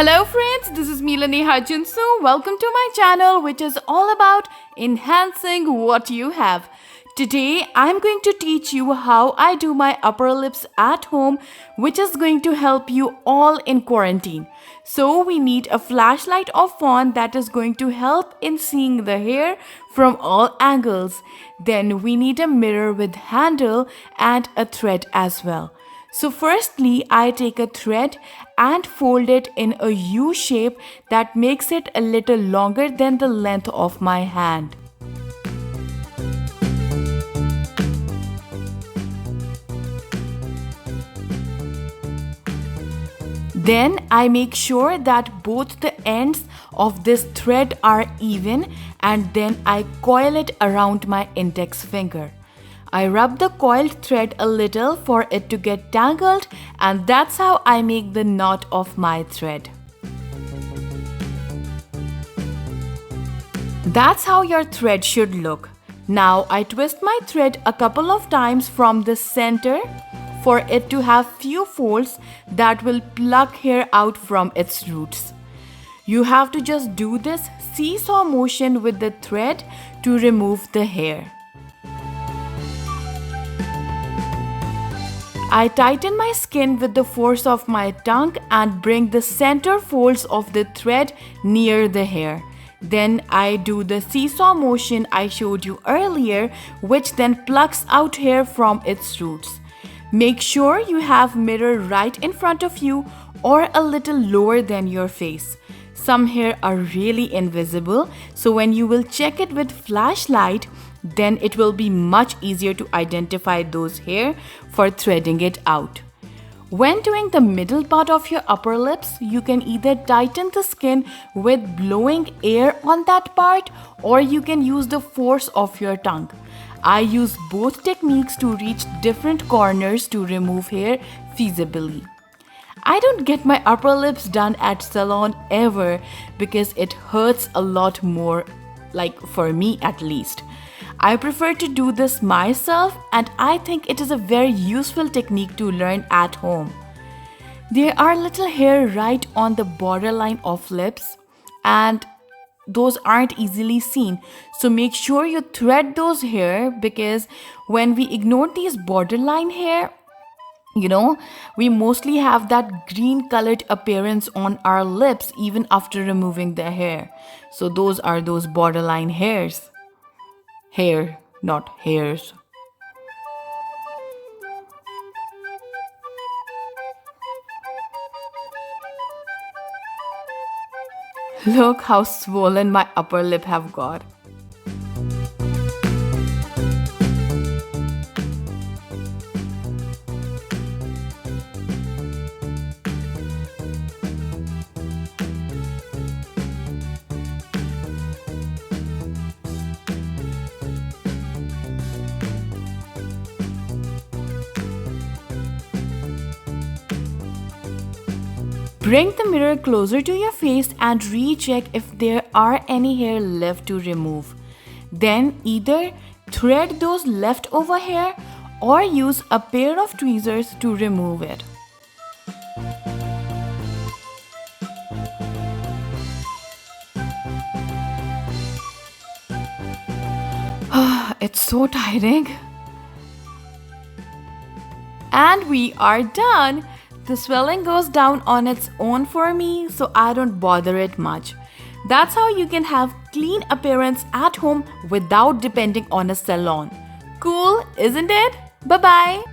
Hello friends, this is Milani Hajinsu. Welcome to my channel which is all about enhancing what you have. Today I'm going to teach you how I do my upper lips at home, which is going to help you all in quarantine. So we need a flashlight or phone that is going to help in seeing the hair from all angles. Then we need a mirror with handle and a thread as well. So firstly, I take a thread and fold it in a U shape that makes it a little longer than the length of my hand. Then I make sure that both the ends of this thread are even, and then I coil it around my index finger. I rub the coiled thread a little for it to get tangled, and that's how I make the knot of my thread. That's how your thread should look. Now I twist my thread a couple of times from the center for it to have few folds that will pluck hair out from its roots. You have to just do this seesaw motion with the thread to remove the hair. I tighten my skin with the force of my tongue and bring the center folds of the thread near the hair. Then I do the seesaw motion I showed you earlier, which then plucks out hair from its roots. Make sure you have mirror right in front of you or a little lower than your face. Some hair are really invisible, so when you will check it with flashlight, then it will be much easier to identify those hair for threading it out. When doing the middle part of your upper lips, you can either tighten the skin with blowing air on that part, or you can use the force of your tongue. I use both techniques to reach different corners to remove hair feasibly. I don't get my upper lips done at salon ever because it hurts a lot more, like for me at least. I prefer to do this myself, and I think it is a very useful technique to learn at home. There are little hair right on the borderline of lips, and those aren't easily seen. So make sure you thread those hair, because when we ignore these borderline hair, we mostly have that green colored appearance on our lips even after removing the hair. So those are those borderline hairs. Hair, not hairs. Look how swollen my upper lip have got. Bring the mirror closer to your face and recheck if there are any hair left to remove. Then either thread those leftover hair or use a pair of tweezers to remove it. It's so tiring. And we are done. The swelling goes down on its own for me, so I don't bother it much. That's how you can have clean appearance at home without depending on a salon. Cool, isn't it? Bye-bye.